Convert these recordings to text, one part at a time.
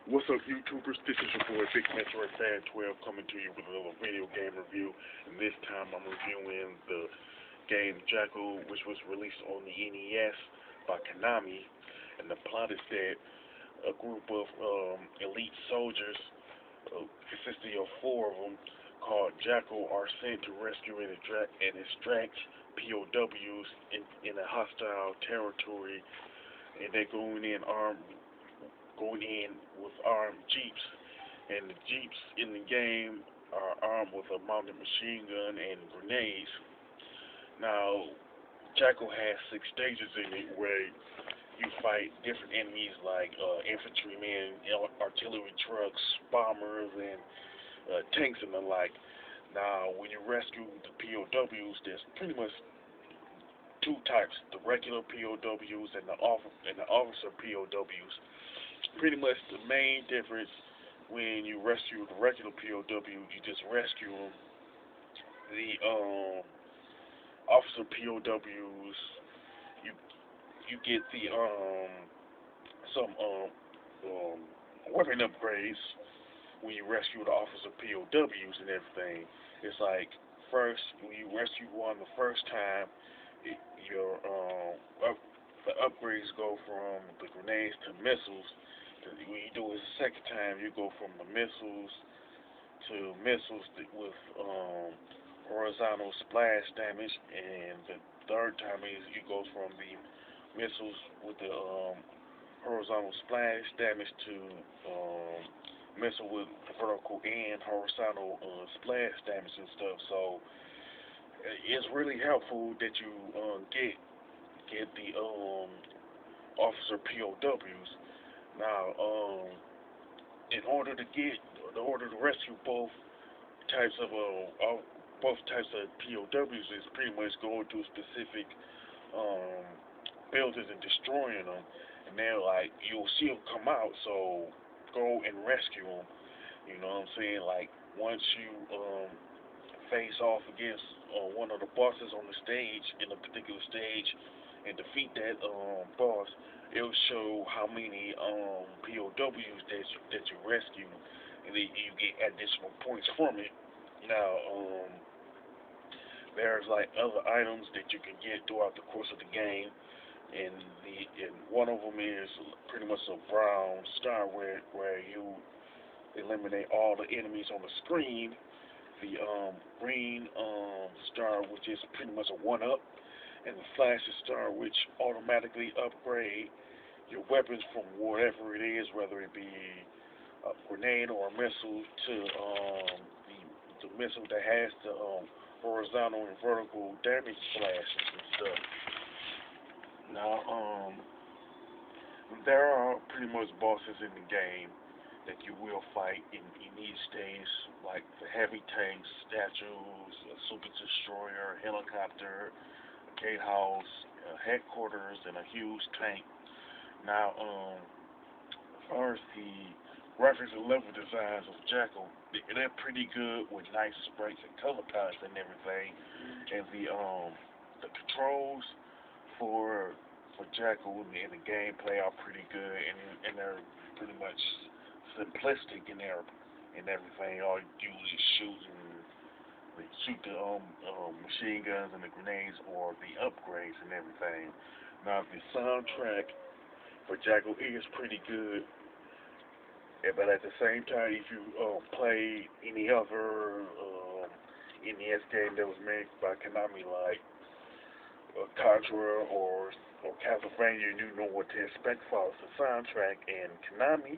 What's up, YouTubers? This is your boy Big Metro Fan 12 coming to you with a little video game review. And this time I'm reviewing the game Jackal, which was released on the NES by Konami. And the plot is that a group of elite soldiers, consisting of four of them, called Jackal, are sent to rescue and extract POWs in a hostile territory. And they're going in with armed jeeps, and the jeeps in the game are armed with a mounted machine gun and grenades. Now, Jackal has 6 stages in it where you fight different enemies like infantrymen, artillery trucks, bombers, and tanks and the like. Now, when you rescue the POWs, there's pretty much two types: the regular POWs and the officer POWs. Pretty much the main difference: when you rescue the regular POW, you just rescue them. The officer POWs, you you get the some weapon upgrades when you rescue the officer POWs and everything. It's like, first, when you rescue one the first time, your the upgrades go from the grenades to missiles. When you do it the second time, you go from the missiles to missiles with horizontal splash damage, and the third time is you go from the missiles with the horizontal splash damage to missile with vertical and horizontal splash damage and stuff. So it's really helpful that you get the officer POWs. Now, in order to rescue both types of POWs, is pretty much going to specific buildings and destroying them, and then like you'll see them come out, so go and rescue them. You know what I'm saying? Like, once you face off against one of the bosses on the stage, in a particular stage, and defeat that boss, it'll show how many POWs that you rescue, and then you get additional points from it. Now, there's like other items that you can get throughout the course of the game, and one of them is pretty much a brown star where you eliminate all the enemies on the screen. The green star, which is pretty much a 1-up, and the flashy star, which automatically upgrade your weapons from whatever it is, whether it be a grenade or a missile, to the missile that has the horizontal and vertical damage flashes and stuff. Now, there are pretty much bosses in the game that you will fight in each stage, like the heavy tanks, statues, a super destroyer, helicopter, a gatehouse, headquarters, and a huge tank. Now, as far as the graphics and level designs of Jackal, they're pretty good with nice sprites and color palettes and everything. And the controls for Jackal and the gameplay are pretty good, and they're pretty much simplistic in everything. All you do is shoot the machine guns and the grenades, or the upgrades and everything. Now, the soundtrack for Jackal is pretty good, but at the same time, if you play any other NES game that was made by Konami, like Contra or Castlevania, you know what to expect for the soundtrack. And Konami,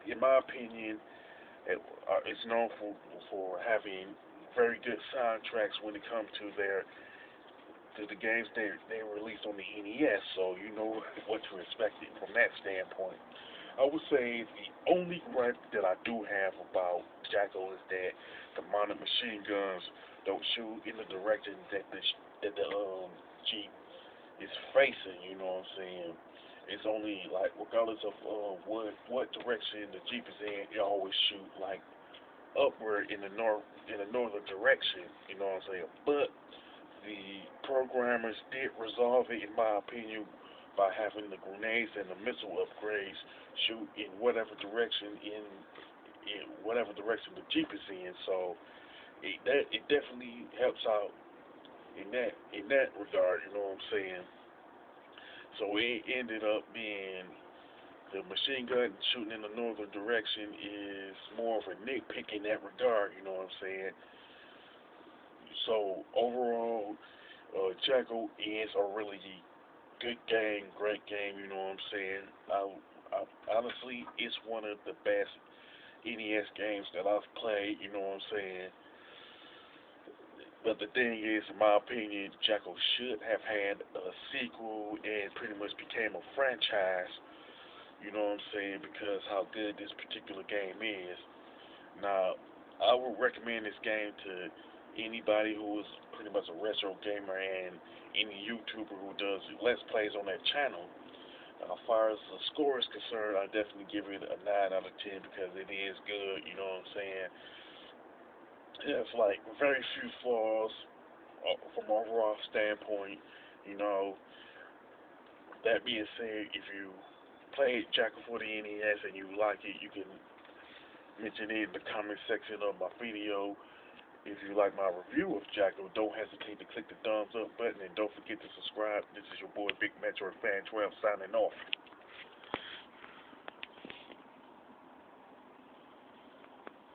in my opinion, it's known for having very good soundtracks when it comes to the games they release on the NES. So you know what to expect from that standpoint. I would say the only gripe that I do have about Jackal is that the mounted machine guns don't shoot in the direction that the Jeep is facing. You know what I'm saying? It's only like, regardless of what direction the Jeep is in, it always shoot like upward in the northern direction. You know what I'm saying? But the programmers did resolve it, in my opinion, by having the grenades and the missile upgrades shoot in whatever direction in whatever direction the Jeep is in. So it definitely helps out in that regard. You know what I'm saying? So it ended up being the machine gun shooting in the northern direction is more of a nitpick in that regard. You know what I'm saying? So overall, Jackal is a really good game, great game. You know what I'm saying? I honestly, it's one of the best NES games that I've played. You know what I'm saying? But the thing is, in my opinion, Jackal should have had a sequel and pretty much became a franchise. You know what I'm saying? Because how good this particular game is. Now, I would recommend this game to anybody who is pretty much a retro gamer and any YouTuber who does Let's Plays on that channel. As far as the score is concerned, I definitely give it a 9 out of 10 because it is good, you know what I'm saying? It's like very few flaws from overall standpoint, you know. That being said, if you played Jackal for the NES and you like it, you can mention it in the comment section of my video. If you like my review of Jackal, don't hesitate to click the thumbs up button and don't forget to subscribe. This is your boy Big Metro Fan 12 signing off.